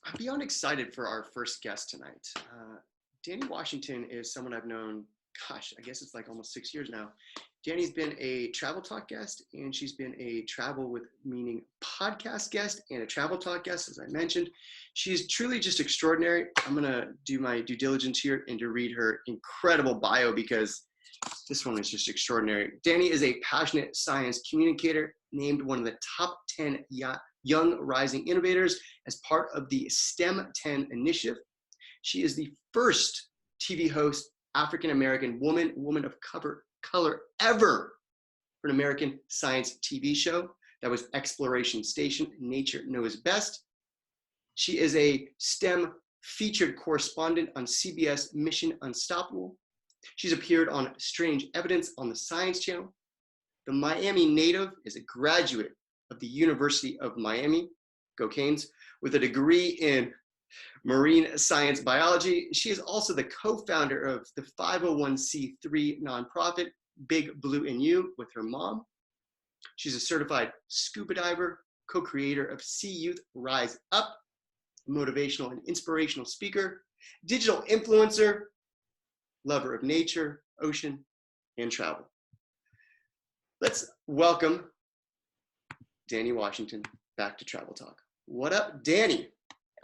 I'm beyond excited for our first guest tonight. Danni Washington is someone I've known, gosh, I guess it's like almost 6 years now. Danni's been a Travel Talk guest, and she's been a Travel with Meaning podcast guest and a Travel Talk guest, as I mentioned. She's truly just extraordinary. I'm going to do my due diligence here and to read her incredible bio because this one is just extraordinary. Danni is a passionate science communicator, named one of the top 10 young rising innovators as part of the STEM 10 initiative. She is the first TV host, African-American woman of color ever for an American science TV show. That was Exploration Station, Nature Knows Best. She is a STEM featured correspondent on CBS Mission Unstoppable. She's appeared on Strange Evidence on the Science Channel. The Miami native is a graduate of the University of Miami, go Canes, with a degree in marine science biology. She is also the co-founder of the 501c3 nonprofit, Big Blue and You, with her mom. She's a certified scuba diver, co-creator of Sea Youth Rise Up, motivational and inspirational speaker, digital influencer, lover of nature, ocean, and travel. Let's welcome Danni Washington back to Travel Talk. What up, Danni?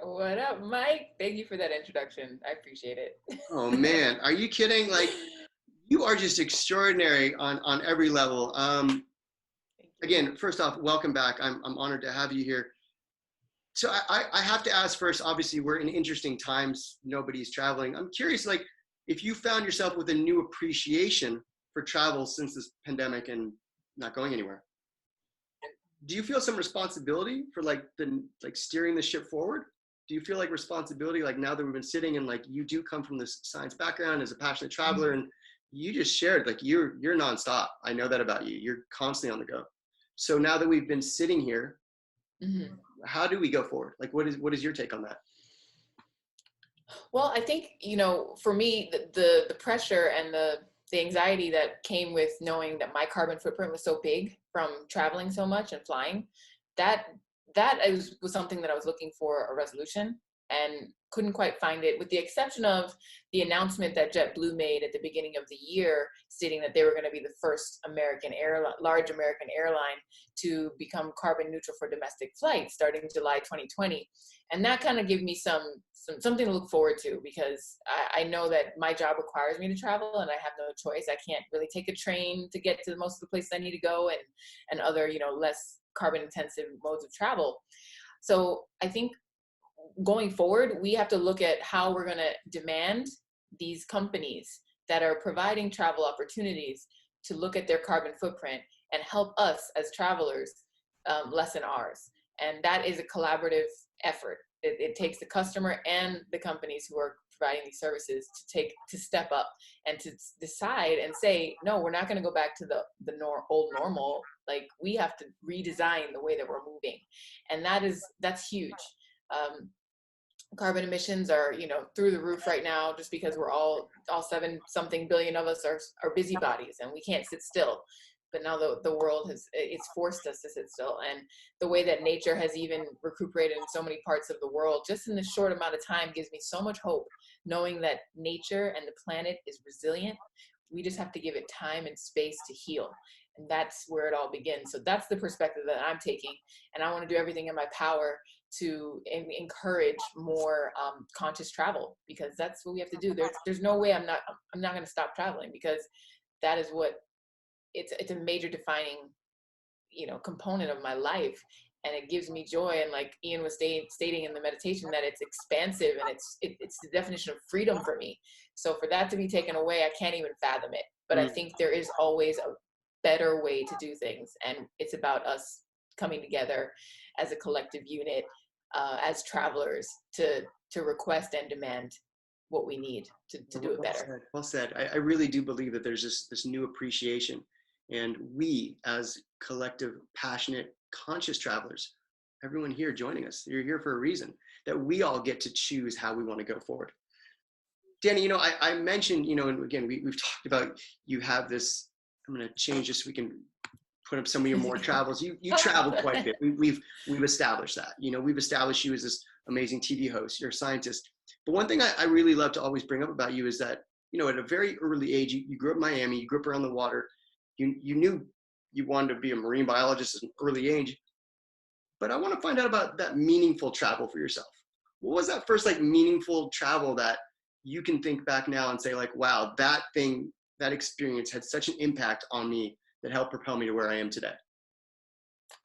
What up, Mike? Thank you for that introduction. I appreciate it. Oh man, are you kidding? Like, you are just extraordinary on every level. Again, first off, welcome back. I'm honored to have you here. So I have to ask first, obviously we're in interesting times, nobody's traveling. I'm curious, like, if you found yourself with a new appreciation for travel since this pandemic and not going anywhere, do you feel some responsibility for like steering the ship forward? Do you feel like responsibility, like now that we've been sitting and like you do come from this science background as a passionate traveler, and you just shared like you're nonstop. I know that about you. You're constantly on the go. So now that we've been sitting here, how do we go forward? Like, what is your take on that? Well, I think, for me, the pressure and the anxiety that came with knowing that my carbon footprint was so big from traveling so much and flying, that was something that I was looking for a resolution and couldn't quite find it, with the exception of the announcement that JetBlue made at the beginning of the year, stating that they were going to be the first large American airline to become carbon neutral for domestic flights starting July 2020. And that kind of gave me something to look forward to, because I know that my job requires me to travel and I have no choice. I can't really take a train to get to most of the places I need to go and other, less carbon intensive modes of travel. So I think going forward, we have to look at how we're going to demand these companies that are providing travel opportunities to look at their carbon footprint and help us as travelers lessen ours. And that is a collaborative effort. It takes the customer and the companies who are providing these services to step up and to decide and say, no, we're not going to go back to the old normal. Like, we have to redesign the way that we're moving. And that's huge. Carbon emissions are, through the roof right now, just because we're all 7-something billion of us are busybodies and we can't sit still. But now the world it's forced us to sit still. And the way that nature has even recuperated in so many parts of the world, just in this short amount of time, gives me so much hope, knowing that nature and the planet is resilient. We just have to give it time and space to heal. And that's where it all begins. So that's the perspective that I'm taking. And I want to do everything in my power to encourage more conscious travel, because that's what we have to do. There's no way I'm not going to stop traveling, because that is what it's a major defining, component of my life. And it gives me joy. And like Ian was stating in the meditation, that it's expansive and it's the definition of freedom for me. So for that to be taken away, I can't even fathom it. But I think there is always a better way to do things. And it's about us coming together as a collective unit, as travelers, to request and demand what we need to do it better. Well said. I really do believe that there's this new appreciation. And we, as collective, passionate, conscious travelers, everyone here joining us, you're here for a reason, that we all get to choose how we want to go forward. Danni, I mentioned, and again, we've talked about, you have this, I'm going to change this so we can put up some of your more travels. You travel quite a bit. We've established that. You know, we've established you as this amazing TV host. You're a scientist. But one thing I really love to always bring up about you is that, you know, at a very early age, you grew up in Miami, you grew up around the water. You knew you wanted to be a marine biologist at an early age. But I want to find out about that meaningful travel for yourself. What was that first like meaningful travel that you can think back now and say like, wow, that thing, that experience had such an impact on me that helped propel me to where I am today?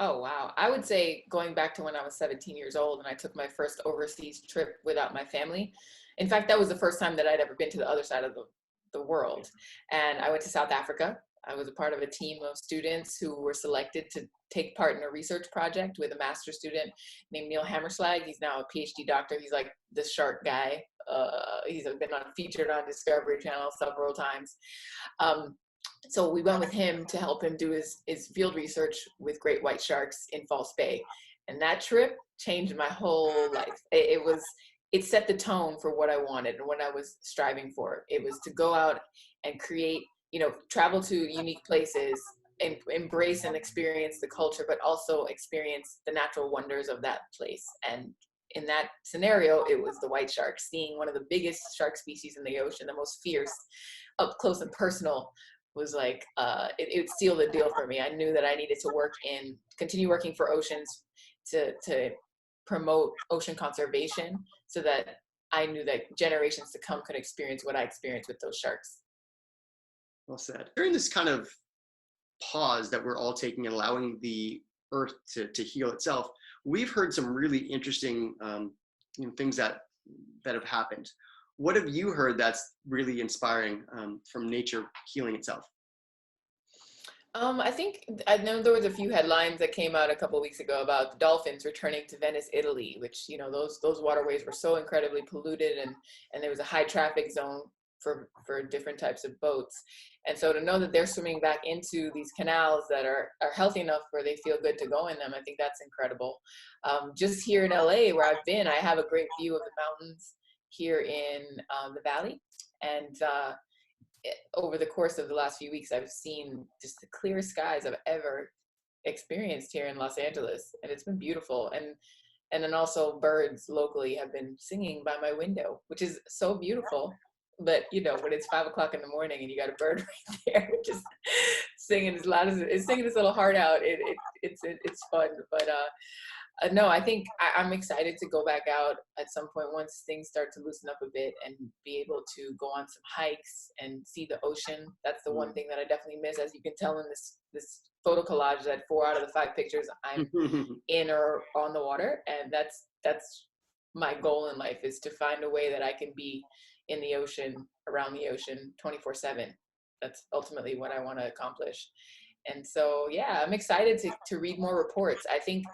Oh, wow. I would say going back to when I was 17 years old and I took my first overseas trip without my family. In fact, that was the first time that I'd ever been to the other side of the world. And I went to South Africa. I was a part of a team of students who were selected to take part in a research project with a master's student named Neil Hammerslag. He's now a PhD doctor. He's like the shark guy. He's been featured on Discovery Channel several times. So we went with him to help him do his field research with great white sharks in False Bay. And that trip changed my whole life. It set the tone for what I wanted and what I was striving for. It was to go out and create, you know, travel to unique places and embrace and experience the culture, but also experience the natural wonders of that place. And in that scenario, it was the white shark, seeing one of the biggest shark species in the ocean, the most fierce, up close and personal, was like, it would seal the deal for me. I knew that I needed to continue working for oceans to promote ocean conservation so that I knew that generations to come could experience what I experienced with those sharks. Well said. During this kind of pause that we're all taking and allowing the earth to heal itself, we've heard some really interesting things that have happened. What have you heard that's really inspiring from nature healing itself? I know there was a few headlines that came out a couple of weeks ago about dolphins returning to Venice, Italy, which, you know, those waterways were so incredibly polluted, and there was a high traffic zone for different types of boats. And so to know that they're swimming back into these canals that are healthy enough where they feel good to go in them, I think that's incredible. Just here in LA where I've been, I have a great view of the mountains here in the valley, and over the course of the last few weeks I've seen just the clearest skies I've ever experienced here in Los Angeles, and it's been beautiful. And then also birds locally have been singing by my window, which is so beautiful. But you know, when it's 5 o'clock in the morning and you got a bird right there just singing as loud as it's singing his little heart out, it's fun. But no, I think I'm excited to go back out at some point once things start to loosen up a bit and be able to go on some hikes and see the ocean. That's the one thing that I definitely miss. As you can tell in this photo collage, that 4 out of the 5 pictures I'm in or on the water, and that's my goal in life, is to find a way that I can be in the ocean, around the ocean 24/7. That's ultimately what I want to accomplish. And so, yeah, I'm excited to read more reports. I think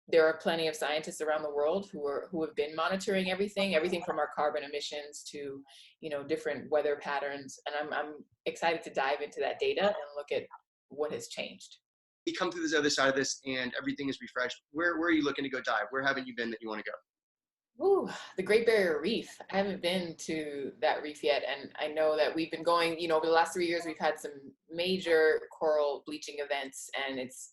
there are plenty of scientists around the world who have been monitoring everything from our carbon emissions to, you know, different weather patterns. And I'm excited to dive into that data and look at what has changed. You come through this other side of this and everything is refreshed. Where are you looking to go dive? Where haven't you been that you want to go? Ooh, the Great Barrier Reef. I haven't been to that reef yet, and I know that we've been going, you know, over the last 3 years, we've had some major coral bleaching events, and it's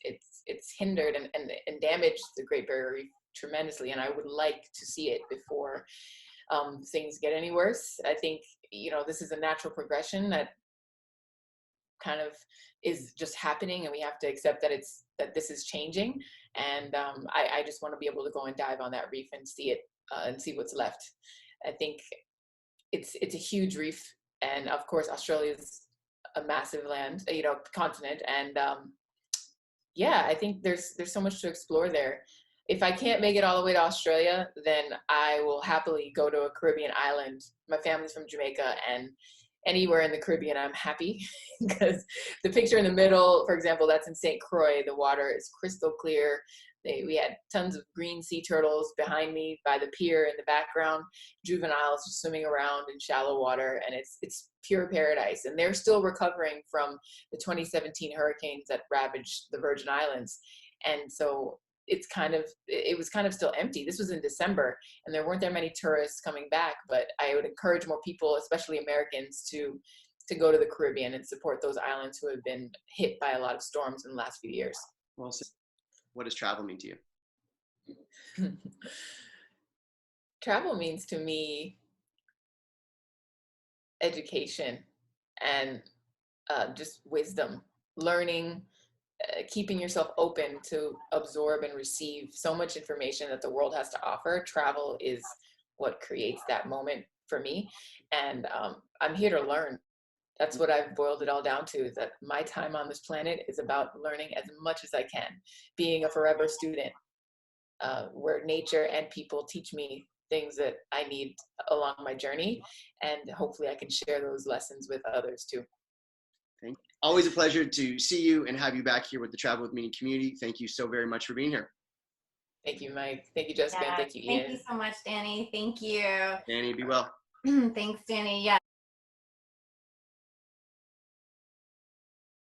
hindered and damaged the Great Barrier Reef tremendously, and I would like to see it before things get any worse. I think, you know, this is a natural progression that kind of is just happening, and we have to accept that this is changing. And I just want to be able to go and dive on that reef and see it. And see what's left. I think it's a huge reef, and of course Australia is a massive continent, and yeah, I think there's so much to explore there. If I can't make it all the way to Australia, then I will happily go to a Caribbean island. My family's from Jamaica, and anywhere in the Caribbean I'm happy because the picture in the middle, for example, that's in St. Croix. The water is crystal clear. We had tons of green sea turtles behind me by the pier in the background, juveniles just swimming around in shallow water, and it's pure paradise. And they're still recovering from the 2017 hurricanes that ravaged the Virgin Islands. And so it was kind of still empty. This was in December, and there weren't that many tourists coming back, but I would encourage more people, especially Americans, to to go to the Caribbean and support those islands who have been hit by a lot of storms in the last few years. Well, what does travel mean to you? Travel means to me education and just wisdom, learning, keeping yourself open to absorb and receive so much information that the world has to offer. Travel is what creates that moment for me. And I'm here to learn. That's what I've boiled it all down to, is that my time on this planet is about learning as much as I can, being a forever student, where nature and people teach me things that I need along my journey. And hopefully I can share those lessons with others too. Thank you. Always a pleasure to see you and have you back here with the Travel with Meaning community. Thank you so very much for being here. Thank you, Mike. Thank you, Jessica. Yeah, and thank you, Ian. Thank you so much, Danny. Thank you. Danny, be well. Thanks, Danny. Yeah.